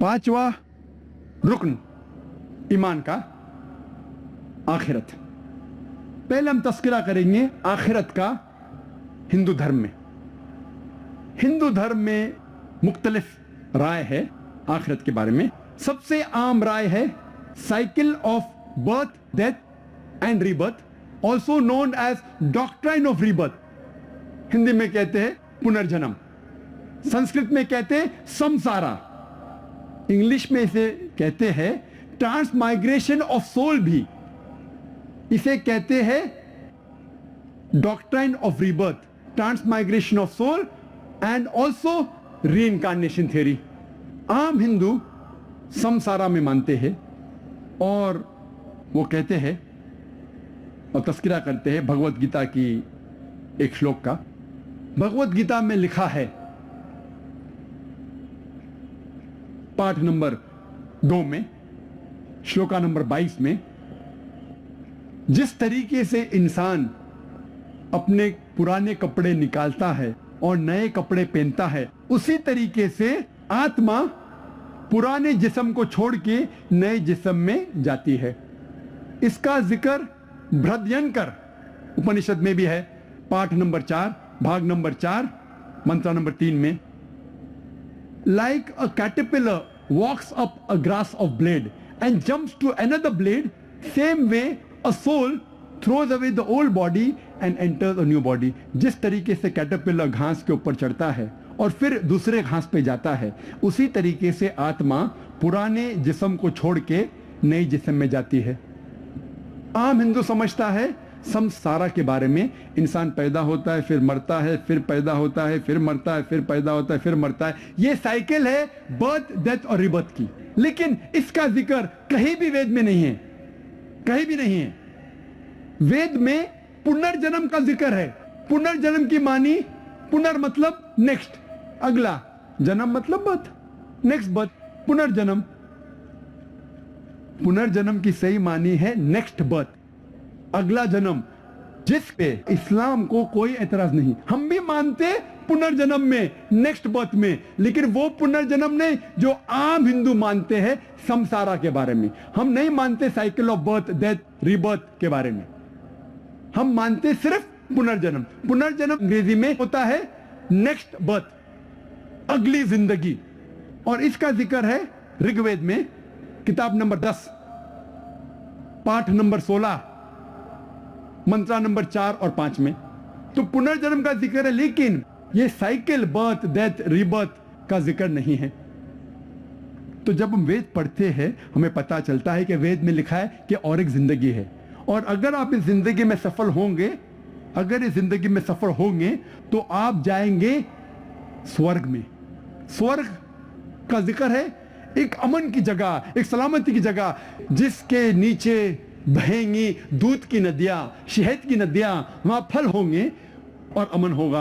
पांचवा रुकन ईमान का आखिरत। पहले हम तस्करा करेंगे आखिरत का हिंदू धर्म में। हिंदू धर्म में मुख्तलिफ राय है आखिरत के बारे में। सबसे आम राय है cycle of birth, death and rebirth, also known as doctrine of rebirth. Hindi में कहते हैं पुनर्जन्म, संस्कृत में कहते हैं समसारा, इंग्लिश में इसे कहते हैं ट्रांसमाइग्रेशन ऑफ सोल, भी इसे कहते हैं doctrine of rebirth, transmigration of soul and also reincarnation theory. आम हिंदू समसारा में मानते हैं और वो कहते हैं और तस्करा करते हैं भगवत गीता की एक श्लोक का। भगवत गीता में लिखा है पाठ नंबर 2 में, श्लोका नंबर 22 में, जिस तरीके से इंसान अपने पुराने कपड़े निकालता है और नए कपड़े पहनता है, उसी तरीके से आत्मा पुराने जिस्म को छोड़ के नए जिस्म में जाती है। इसका जिक्र बृहद्यंकर उपनिषद में भी है, पाठ नंबर 4, भाग नंबर 4, मंत्र नंबर 3 में। Like a caterpillar walks up a grass of blade and jumps to another blade, same way a soul throws away the old body and enters a new body. जिस तरीके से caterpillar घास के ऊपर चढ़ता है और फिर दूसरे घास पे जाता है, उसी तरीके से आत्मा पुराने जिस्म को छोड़ के नए जिस्म में जाती है। आम हिंदू समझता है समसारा के बारे में, इंसान पैदा होता है, फिर मरता है, फिर पैदा होता है, फिर मरता है, फिर पैदा होता है, फिर मरता है। ये साइकिल है बर्थ, डेथ और रिबर्थ की। लेकिन इसका जिक्र कहीं भी वेद में नहीं है, कहीं भी नहीं है। वेद में पुनर्जन्म का जिक्र है। पुनर्जन्म की मानी, पुनर् मतलब नेक्स्ट, अगला, जन्म मतलब बर्थ, नेक्स्ट बर्थ, पुनर्जन्म। पुनर्जन्म की सही मानी है नेक्स्ट बर्थ, अगला जन्म, जिस पे इस्लाम को कोई एतराज नहीं। हम भी मानते पुनर्जन्म में, नेक्स्ट बर्थ में, लेकिन वो पुनर्जन्म नहीं जो आम हिंदू मानते हैं समसारा के बारे में। हम नहीं मानते cycle of birth, death, rebirth के बारे में। हम मानते सिर्फ पुनर्जन्म। पुनर्जन्म अंग्रेजी में होता है नेक्स्ट बर्थ, अगली जिंदगी। और इसका जिक्र है ऋग्वेद में, किताब नंबर 10, पाठ नंबर 16, मंत्रा नंबर 4 और 5 में। तो पुनर्जन्म का जिक्र है, लेकिन ये साइकिल बर्थ, डेथ, रीबर्थ का जिक्र नहीं है। तो जब हम वेद पढ़ते हैं हमें पता चलता है कि वेद में लिखा है कि और एक जिंदगी है, और अगर आप इस जिंदगी में सफल होंगे, अगर इस जिंदगी में सफल होंगे तो आप जाएंगे स्वर्ग में। स्वर्ग का जिक्र है एक अमन की जगह, एक सलामती की जगह, जिसके नीचे बहेंगी दूध की नदियां, शहद की नदियां, वहां फल होंगे और अमन होगा।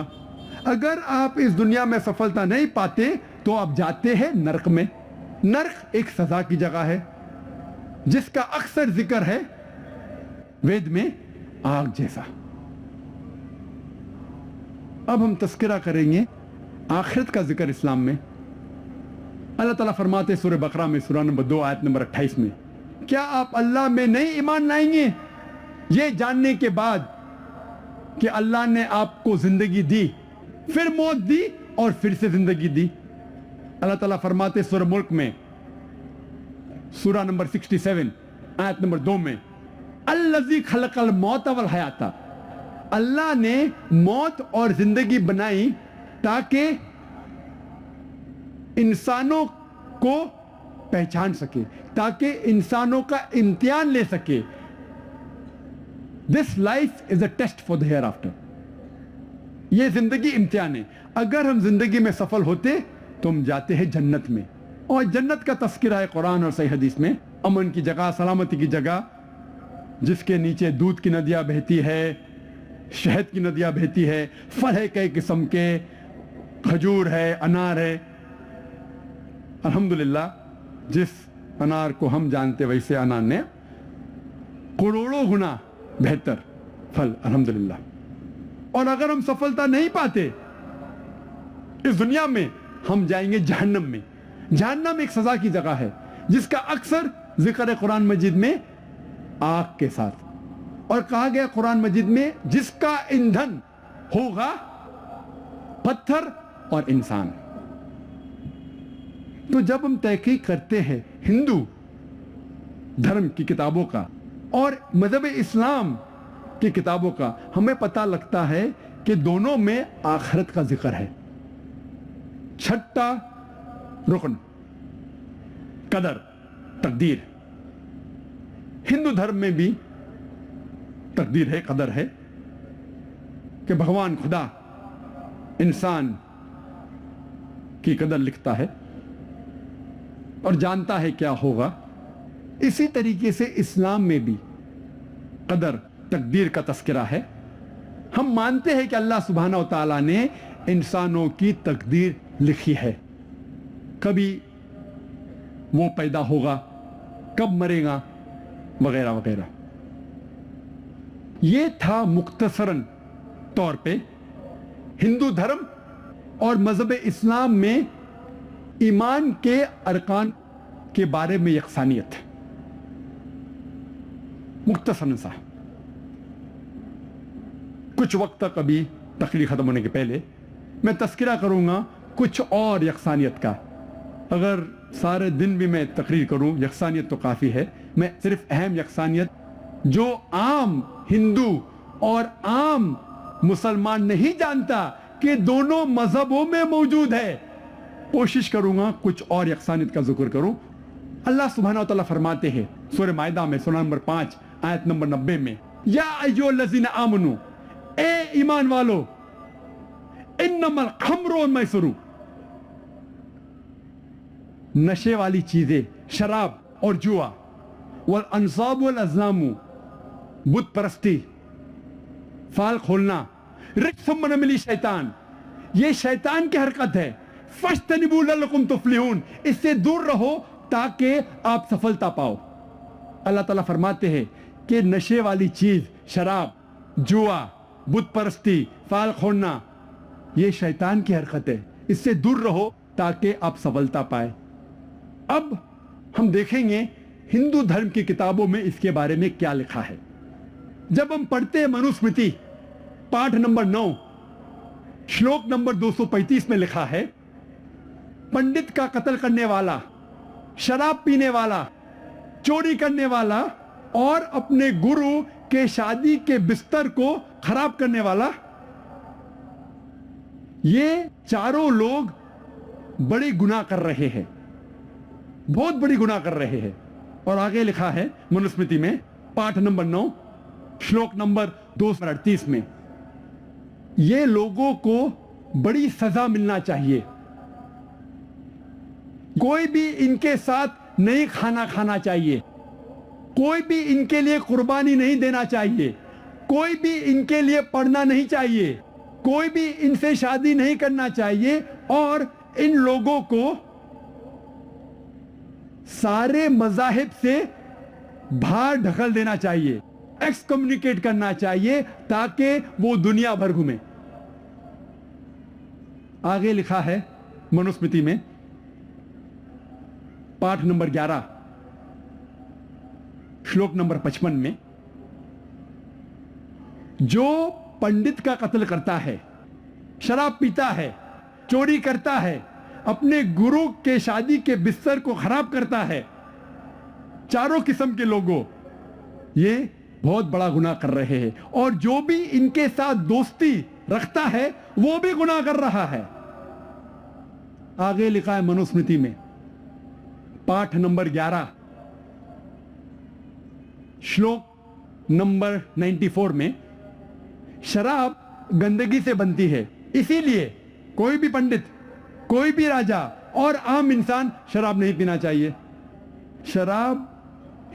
अगर आप इस दुनिया में सफलता नहीं पाते तो आप जाते हैं नरक में। नरक एक सजा की जगह है जिसका अक्सर जिक्र है वेद में आग जैसा। अब हम तस्करा करेंगे आखिरत का जिक्र इस्लाम में। अल्लाह ताला फरमाते सूरह बकरा में, सूरह नंबर 2 आयत नंबर 28 में, क्या आप अल्लाह में नहीं ईमान लाएंगे ये जानने के बाद कि अल्लाह ने आपको जिंदगी दी, फिर मौत दी और फिर से जिंदगी दी। अल्लाह ताला फरमाते सूरह मुल्क में, सूरह नंबर 67 आयत नंबर 2 में, अल्लज़ी खलक़ल मौत वल हयाता, अल्लाह ने मौत और जिंदगी बनाई ताकि इंसानों को पहचान सके, ताकि इंसानों का इम्तिहान ले सके। This life is a test for the hereafter. ये जिंदगी इम्तिहान है। अगर हम जिंदगी में सफल होते तो हम जाते हैं जन्नत में, और जन्नत का तस्करा है कुरान और सही हदीस में। अमन की जगह, सलामती की जगह, जिसके नीचे दूध की नदियां बहती है, शहद की नदियां बहती है, फल है कई किस्म के, खजूर है, अनार है। अल्हम्दुलिल्लाह जिस अनार को हम जानते वैसे अनार ने करोड़ों गुना बेहतर फल, अल्हम्दुलिल्लाह। और अगर हम सफलता नहीं पाते इस दुनिया में, हम जाएंगे जहन्नम में। जहन्नम एक सजा की जगह है जिसका अक्सर जिक्र है कुरान मजीद में आग के साथ, और कहा गया कुरान मजीद में जिसका ईंधन होगा पत्थर और इंसान। तो जब हम तहकीक करते हैं हिंदू धर्म की किताबों का और मजहब इस्लाम की किताबों का, हमें पता लगता है कि दोनों में आखिरत का जिक्र है। छठा रुकन कदर, तकदीर। हिंदू धर्म में भी तकदीर है, कदर है कि भगवान खुदा इंसान की कदर लिखता है और जानता है क्या होगा। इसी तरीके से इस्लाम में भी कदर, तकदीर का तस्करा है। हम मानते हैं कि अल्लाह सुब्हानहू व तआला ने इंसानों की तकदीर लिखी है, कभी वो पैदा होगा, कब मरेगा, वगैरह वगैरह। ये था मुख्तसरन तौर पे हिंदू धर्म और मजहब इस्लाम में ईमान के अरकान के बारे में यकसानियत। मुख्तसरन सा कुछ वक्त तक, अभी तकरीर खत्म होने के पहले मैं तस्करा करूंगा कुछ और यकसानियत का। अगर सारे दिन भी मैं तकरीर करूं, यकसानियत तो काफी है। मैं सिर्फ अहम यकसानियत जो आम हिंदू और आम मुसलमान नहीं जानता कि दोनों मजहबों में मौजूद है, कोशिश करूंगा कुछ और यकसानियत का जिक्र करूं। अल्लाह सुब्हानहू व तआला फरमाते हैं सूरह माइदा में, सूरह नंबर 5 आयत नंबर 90 में, या अय्युहल्लज़ीना आमनू, ए ईमान वालो, इन्नमल खम्रु वल मैसरू, नशे वाली चीजें, शराब और जुआ, वल अंसाब वल अज़लामू, बुत परस्ती, फाल खोलना, रिज्सुम मिन अमली शैतान, ये शैतान की हरकत है। फज्तनिबू लअल्लकुम तुफ्लिहून, इससे दूर रहो ताकि आप सफलता पाओ। अल्लाह ताला फरमाते हैं कि नशे वाली चीज, शराब, जुआ, बुत परस्ती, फाल खोलना, ये शैतान की हरकत है, इससे दूर रहो ताकि आप सफलता पाए। अब हम देखेंगे हिंदू धर्म की किताबों में इसके बारे में क्या लिखा है। जब हम पढ़ते हैं मनुस्मृति पाठ नंबर 9 श्लोक नंबर 235 में लिखा है, पंडित का कत्ल करने वाला, शराब पीने वाला, चोरी करने वाला और अपने गुरु के शादी के बिस्तर को खराब करने वाला, ये चारों लोग बड़ी गुनाह कर रहे हैं, बहुत बड़ी गुनाह कर रहे हैं। और आगे लिखा है मनुस्मृति में पाठ नंबर 9 श्लोक नंबर 238 में, ये लोगों को बड़ी सजा मिलना चाहिए, कोई भी इनके साथ नहीं खाना खाना चाहिए, कोई भी इनके लिए कुर्बानी नहीं देना चाहिए, कोई भी इनके लिए पढ़ना नहीं चाहिए, कोई भी इनसे शादी नहीं करना चाहिए, और इन लोगों को सारे मजाहिब से बाहर ढकल देना चाहिए, एक्सकम्युनिकेट करना चाहिए ताकि वो दुनिया भर घूमे। आगे लिखा है मनुस्मृति में पाठ नंबर 11 श्लोक नंबर 55 में, जो पंडित का कत्ल करता है, शराब पीता है, चोरी करता है, अपने गुरु के शादी के बिस्तर को खराब करता है, चारों किस्म के लोगों, ये बहुत बड़ा गुनाह कर रहे हैं। और जो भी इनके साथ दोस्ती रखता है वो भी गुनाह कर रहा है। आगे लिखा है मनुस्मृति में पाठ नंबर 11 श्लोक नंबर 94 में शराब गंदगी से बनती है, इसीलिए कोई भी पंडित, कोई भी राजा और आम इंसान शराब नहीं पीना चाहिए। शराब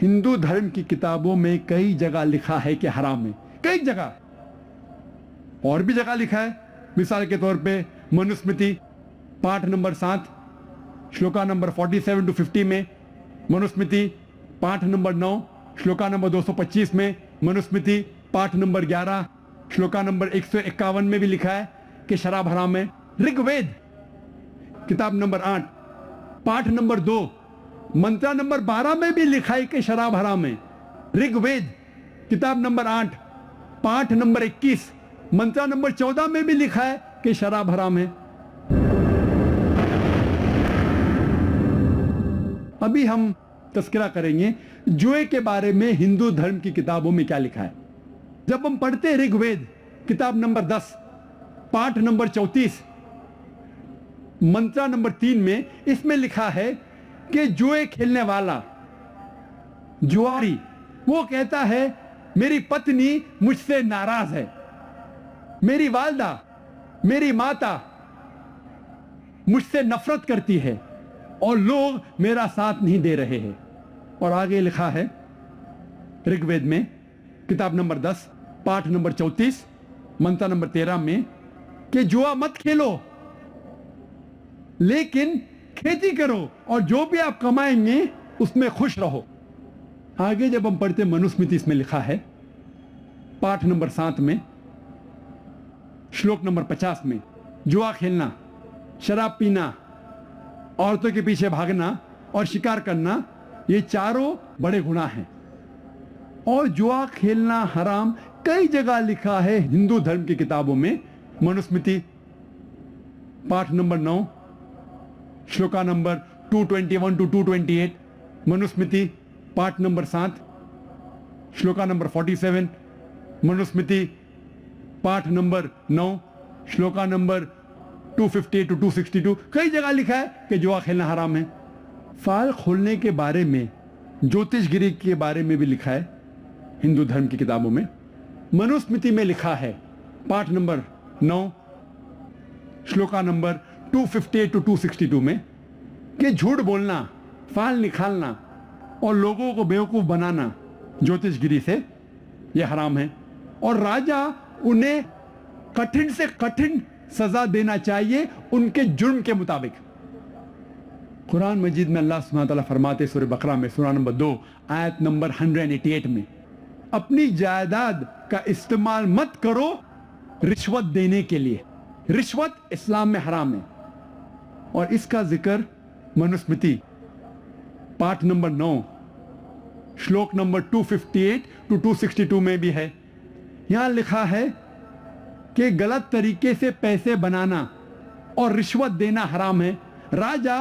हिंदू धर्म की किताबों में कई जगह लिखा है कि हराम है, कई जगह, और भी जगह लिखा है। मिसाल के तौर पे मनुस्मृति पाठ नंबर 7 श्लोका नंबर 47 to 50 में, मनुस्मृति पाठ नंबर 9 श्लोका नंबर 225 में, मनुस्मृति पाठ नंबर 11 श्लोका नंबर 151 में भी लिखा है कि शराब हराम है। ऋग्वेद किताब नंबर 8 पाठ नंबर 2 मंत्रा नंबर 12 में भी लिखा है कि शराब हराम है। ऋग्वेद किताब नंबर 8 पाठ नंबर 21 मंत्रा नंबर 14 में भी लिखा है कि शराब हराम है। अभी हम तस्करा करेंगे जुए के बारे में हिंदू धर्म की किताबों में क्या लिखा है। जब हम पढ़ते हैं ऋग्वेद किताब नंबर 10 पाठ नंबर 34 मंत्रा नंबर 3 में, इसमें लिखा है कि जुए खेलने वाला, जुआरी, वो कहता है मेरी पत्नी मुझसे नाराज है, मेरी वालदा, मेरी माता मुझसे नफरत करती है और लोग मेरा साथ नहीं दे रहे हैं। और आगे लिखा है ऋग्वेद में किताब नंबर 10 पाठ नंबर 34 मंत्र नंबर 13 में कि जुआ मत खेलो, लेकिन खेती करो और जो भी आप कमाएंगे उसमें खुश रहो। आगे जब हम पढ़ते मनुस्मृति, इसमें लिखा है पाठ नंबर 7 में श्लोक नंबर 50 में, जुआ खेलना, शराब पीना, औरतों के पीछे भागना और शिकार करना, ये चारों बड़े गुनाह हैं। और जुआ खेलना हराम कई जगह लिखा है हिंदू धर्म की किताबों में। मनुस्मृति पाठ number 9 shloka number 221 to 228, Manusmriti पाठ नंबर 7 श्लोका नंबर 47, मनुस्मृति पाठ नंबर 9 श्लोका नंबर 250 to 262, कई जगह लिखा है कि जुआ खेलना हराम है। फाल खोलने के बारे में, ज्योतिषगिरी के बारे में भी लिखा है हिंदू धर्म की किताबों में। मनुस्मृति में लिखा है पाठ नंबर 9 श्लोका नंबर 258 to 262 में कि झूठ बोलना, फाल निकालना और लोगों को बेवकूफ बनाना ज्योतिषगिरी से यह हराम है और राजा उन्हें कठिन से कठिन सजा देना चाहिए उनके जुर्म के मुताबिक। कुरान मजीद में अल्लाह सुब्हानहू व तआला फरमाते सूरह बकरा में सूरा नंबर 2 आयत नंबर 188 में, अपनी जायदाद का इस्तेमाल मत करो रिश्वत देने के लिए। रिश्वत इस्लाम में हराम है और इसका जिक्र मनुस्मृति पाठ नंबर 9 श्लोक नंबर 258 to 262 में भी है। यहां लिखा है कि गलत तरीके से पैसे बनाना और रिश्वत देना हराम है। राजा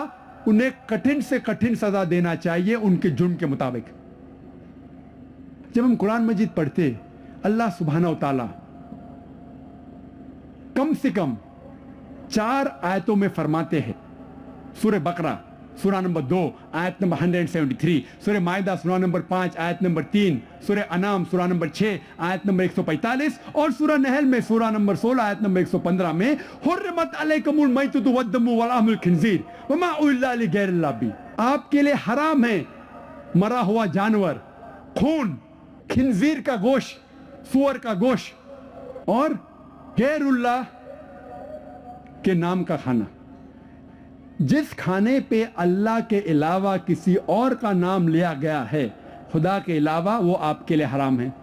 उन्हें कठिन से कठिन सजा देना चाहिए उनके जुर्म के मुताबिक। जब हम कुरान मजीद पढ़ते, अल्लाह सुब्हानहू व तआला कम से कम 4 आयतों में फरमाते हैं। सूरह बकरा सूरा नंबर 2 आयत नंबर 173, सूरह माइदा सूरा नंबर 5 आयत नंबर 3, सूरह अनाम सूरा नंबर 6 आयत नंबर 145 और सूरह नहल में सूरा नंबर 16 आयत नंबर 115 में हुर्रिमत अलैकुमुल मैततु वद्दमु वलहमुल खिंजीर वमा उहिल्ला लिगैरिल्लाह बिही, आपके लिए हराम है मरा हुआ जानवर, खून, खिंजीर का गोश्त, सुअर का गोश्त और गैरुल्लाह के नाम का खाना। जिस खाने पे अल्लाह के अलावा किसी और का नाम लिया गया है खुदा के अलावा, वो आपके लिए हराम है।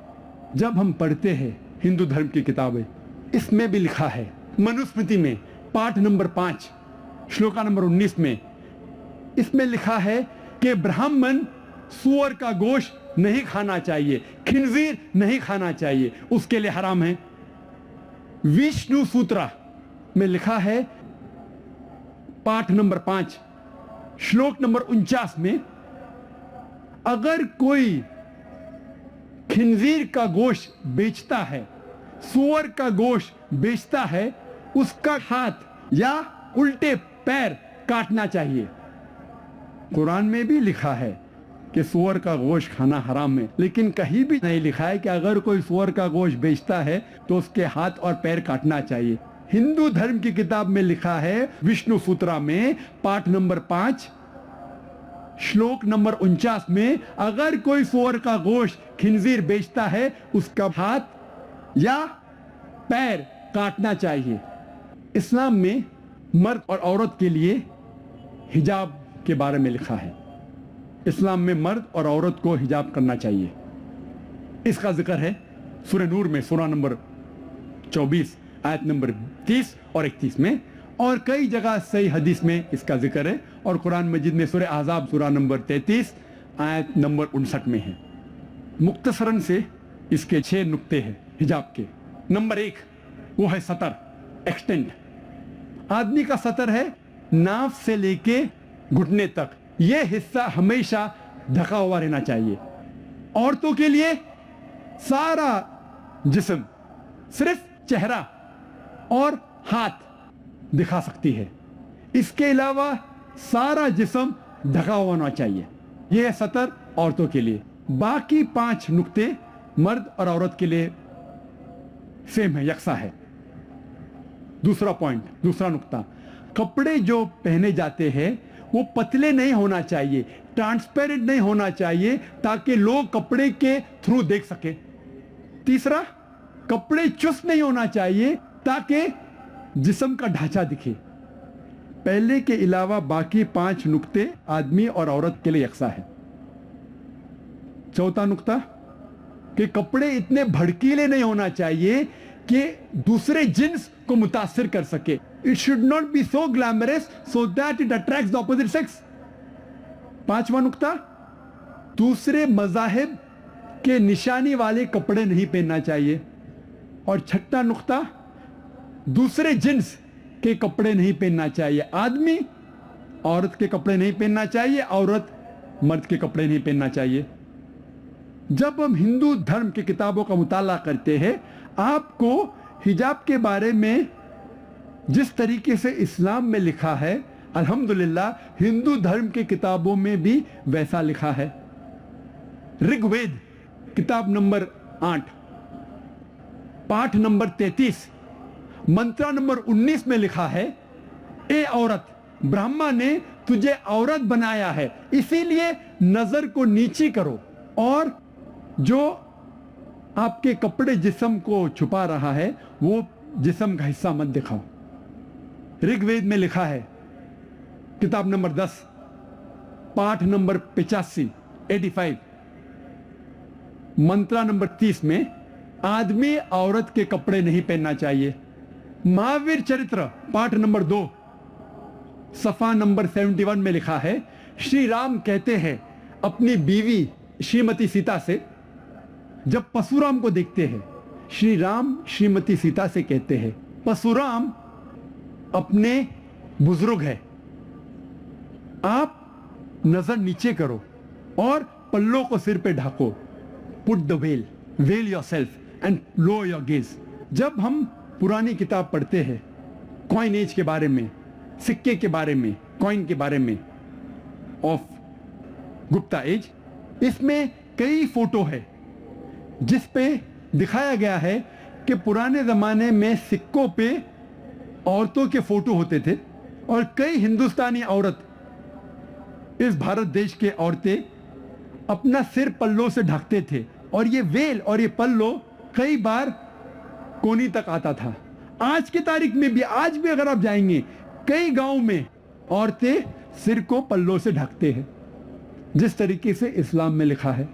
जब हम पढ़ते हैं हिंदू धर्म की किताबें, इसमें भी लिखा है मनुस्मृति में पाठ नंबर 5 श्लोका नंबर 19 में, इसमें लिखा है कि ब्राह्मण सुअर का गोश्त नहीं खाना चाहिए, खिंजीर नहीं खाना चाहिए, उसके लिए हराम है। विष्णु सूत्रा में लिखा है पाठ नंबर 5 श्लोक नंबर 49 में, अगर कोई खिंजीर का गोश्त बेचता है, सुअर का गोश्त बेचता है, उसका हाथ या उल्टे पैर काटना चाहिए। कुरान में भी लिखा है कि सूअर का गोश्त खाना हराम है, लेकिन कहीं भी नहीं लिखा है कि अगर कोई सूअर का गोश्त बेचता है तो उसके हाथ और पैर काटना चाहिए। हिंदू धर्म की किताब में लिखा है, विष्णु सूत्रा में पाठ नंबर 5 श्लोक नंबर 49 में, अगर कोई सूअर का गोश्त खिंजीर बेचता है उसका हाथ या पैर काटना चाहिए। इस्लाम में मर्द और औरत के लिए हिजाब के बारे में लिखा है। इस्लाम में मर्द और औरत को हिजाब करना चाहिए। इसका जिक्र है सूरह नूर में, सूरह नंबर 24 आयत नंबर 30 और 31 में, और कई जगह सही हदीस में इसका जिक्र है, और कुरान मजीद में सूरह अहज़ाब सूरह नंबर 33 आयत नंबर 59 में है। मुख्तसरन से इसके 6 नुक्ते हैं हिजाब के। नंबर 1 वो है सतर, एक्सटेंट। आदमी का सतर है नाफ से लेके घुटने तक, यह हिस्सा हमेशा ढका हुआ रहना चाहिए। औरतों के लिए सारा जिस्म, सिर्फ चेहरा और हाथ दिखा सकती है, इसके अलावा सारा जिस्म ढका हुआ होना चाहिए। यह है सतर औरतों के लिए। बाकी 5 नुक्ते मर्द और औरत के लिए सेम है, यकसा है। दूसरा पॉइंट, दूसरा नुक्ता, कपड़े जो पहने जाते हैं वो पतले नहीं होना चाहिए, ट्रांसपेरेंट नहीं होना चाहिए, ताकि लोग कपड़े के थ्रू देख सके। तीसरा, कपड़े चुस्त नहीं होना चाहिए ताकि जिस्म का ढांचा दिखे। पहले के अलावा बाकी 5 नुक्ते आदमी और औरत के लिए यकसा है। चौथा नुक्ता कि कपड़े इतने भड़कीले नहीं होना चाहिए कि दूसरे जिन्स को मुतासिर कर सके। It should not be so glamorous so that it attracts the opposite sex. 5वां नुक्ता, दूसरे मज़ाहिब के निशानी वाले कपड़े नहीं पहनना चाहिए। और 6वां नुक्ता, दूसरे जिन्स के कपड़े नहीं पहनना चाहिए। आदमी औरत के कपड़े नहीं पहनना चाहिए, औरत मर्द के कपड़े नहीं पहनना चाहिए। जब हम हिंदू धर्म की किताबों का मुताला करते हैं, आपको हिजाब के बारे में जिस तरीके से इस्लाम में लिखा है, अल्हम्दुलिल्लाह हिंदू धर्म की किताबों में भी वैसा लिखा है। ऋग्वेद किताब नंबर 8 पाठ नंबर 33 मंत्रा नंबर 19 में लिखा है, ए औरत, ब्रह्मा ने तुझे औरत बनाया है, इसीलिए नजर को नीची करो और जो आपके कपड़े जिस्म को छुपा रहा है वो जिस्म का हिस्सा मत दिखाओ। ऋग्वेद में लिखा है, किताब नंबर 10 पाठ नंबर 85 मंत्रा नंबर 30 में, आदमी औरत के कपड़े नहीं पहनना चाहिए। महावीर चरित्र पाठ नंबर 2 सफा नंबर 71 में लिखा है, श्री राम कहते हैं अपनी बीवी श्रीमती सीता से, जब परशुराम को देखते हैं, श्री राम श्रीमती सीता से कहते हैं, परशुराम अपने बुजुर्ग है, आप नजर नीचे करो और पल्लों को सिर पे ढाको। Put the veil yourself and low your gaze. जब हम पुरानी किताब पढ़ते हैं कॉइन एज के बारे में, सिक्के के बारे में, कॉइन के बारे में ऑफ गुप्ता एज, इसमें कई फोटो है जिस पे दिखाया गया है कि पुराने ज़माने में सिक्कों पे औरतों के फोटो होते थे और कई हिंदुस्तानी औरत, इस भारत देश के औरतें अपना सिर पल्लों से ढकते थे और ये वेल और ये पल्लो कई बार कोनी तक आता था। आज की तारीख में भी, आज भी अगर आप जाएंगे, कई गांव में औरतें सिर को पल्लों से ढकते हैं जिस तरीके से इस्लाम में लिखा है।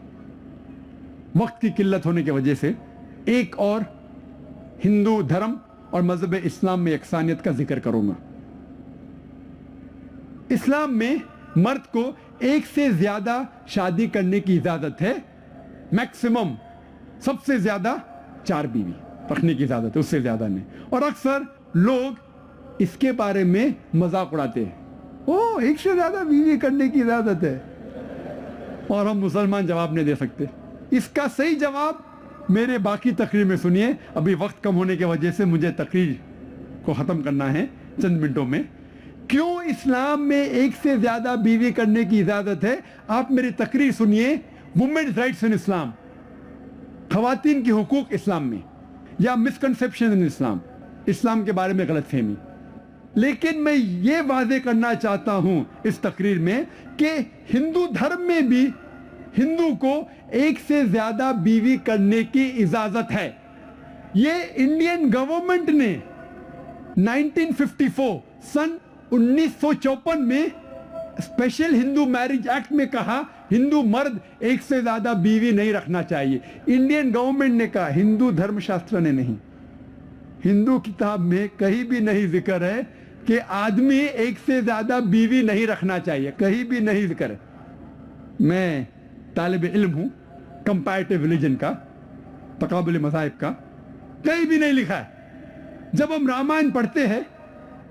वक्त की किल्लत होने की वजह से एक और हिंदू धर्म और मजहब इस्लाम में यकसानियत का जिक्र करूंगा। इस्लाम में मर्द को एक से ज्यादा शादी करने की इजाजत है, मैक्सिमम सबसे ज्यादा 4 बीवी रखने की इजाजत है, उससे ज्यादा नहीं। और अक्सर लोग इसके बारे में मजाक उड़ाते हैं, ओ एक से ज्यादा बीवी करने की इजाजत है, और हम मुसलमान जवाब नहीं दे सकते। इसका सही जवाब मेरे बाकी तकरीर में सुनिए। अभी वक्त कम होने की वजह से मुझे तकरीर को ख़त्म करना है चंद मिनटों में, क्यों इस्लाम में एक से ज्यादा बीवी करने की इजाजत है? आप मेरी तकरीर सुनिए, वुमेन्स राइट्स इन इस्लाम, खवातीन के हुकूक इस्लाम में, या मिसकंसेप्शन इन इस्लाम, इस्लाम के बारे में गलतफहमी। लेकिन मैं ये वादे करना चाहता हूं इस तकरीर में कि हिंदू धर्म में भी हिंदू को एक से ज्यादा बीवी करने की इजाजत है। ये इंडियन गवर्नमेंट ने 1954 सन 1954 में स्पेशल हिंदू मैरिज एक्ट में कहा हिंदू मर्द एक से ज्यादा बीवी नहीं रखना चाहिए। इंडियन गवर्नमेंट ने कहा, हिंदू धर्मशास्त्र ने नहीं। हिंदू किताब में कहीं भी नहीं जिक्र है कि आदमी एक से ज्यादा बीवी नहीं रखना चाहिए, कहीं भी नहीं जिक्र है। मैं तालिब इल्म हूं कंपैरेटिव रिलीजन का, तकाबुल मज़ाहिब का, कहीं भी नहीं लिखा है। जब हम रामायण पढ़ते हैं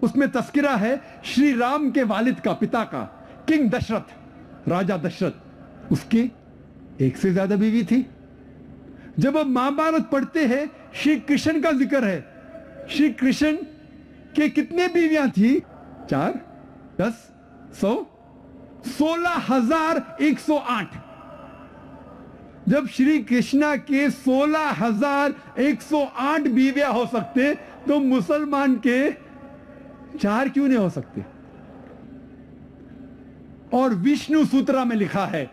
उसमें तस्करा है श्री राम के वालिद का, पिता का, किंग दशरथ, राजा दशरथ, उसकी एक से ज्यादा बीवी थी। जब हम महाभारत पढ़ते हैं श्री कृष्ण का जिक्र है, श्री कृष्ण के कितने बीवियां थी? 4, 10, 100, 16,108। जब श्री कृष्णा के 16,108 बीवियां हो सकते तो मुसलमान के 4 क्यों नहीं हो सकते? और विष्णु सूत्रा में लिखा है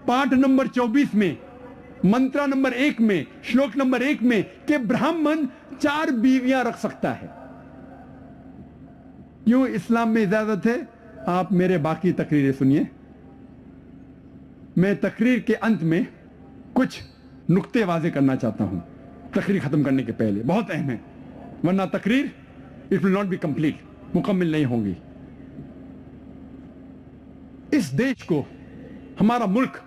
पाठ नंबर 24 में, मंत्रा नंबर 1 में, श्लोक नंबर 1 में कि ब्राह्मण 4 बीवियां रख सकता है। क्यों इस्लाम में इजाजत है? आप मेरे बाकी तकरीरें सुनिए। मैं तकरीर के अंत में कुछ नुक्ते वाजे करना चाहता हूं तकरीर खत्म करने के पहले, बहुत अहम है, वरना तकरीर it will not be complete, मुकम्मल नहीं होंगी। इस देश को, हमारा मुल्क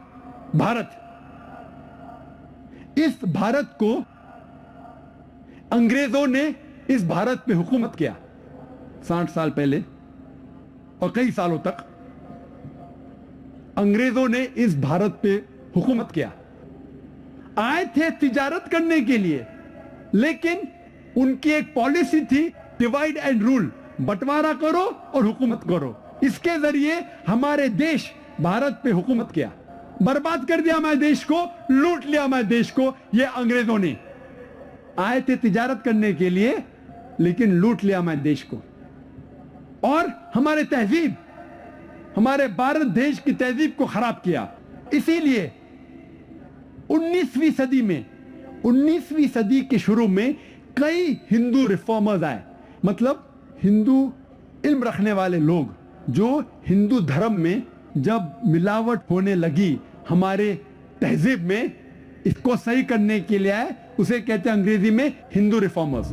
भारत, इस भारत को अंग्रेजों ने इस भारत पे हुकूमत किया 60 साल पहले, और कई सालों तक अंग्रेजों ने इस भारत पे हुकूमत किया। आए थे तिजारत करने के लिए, लेकिन उनकी एक पॉलिसी थी डिवाइड एंड रूल, बंटवारा करो और हुकूमत करो। इसके जरिए हमारे देश भारत पे हुकूमत किया, बर्बाद कर दिया हमारे देश को, लूट लिया हमारे देश को। ये अंग्रेजों ने आए थे तिजारत करने के लिए, लेकिन लूट लिया हमारे देश को, और हमारे तहजीब, हमारे भारत देश की तहजीब को खराब किया। इसीलिए 19वीं सदी में, 19वीं सदी के शुरू में कई हिंदू रिफॉर्मर्स आए, मतलब हिंदू इल्म रखने वाले लोग, जो हिंदू धर्म में जब मिलावट होने लगी हमारे तहजीब में, इसको सही करने के लिए आए। उसे कहते हैं अंग्रेजी में हिंदू रिफॉर्मर्स।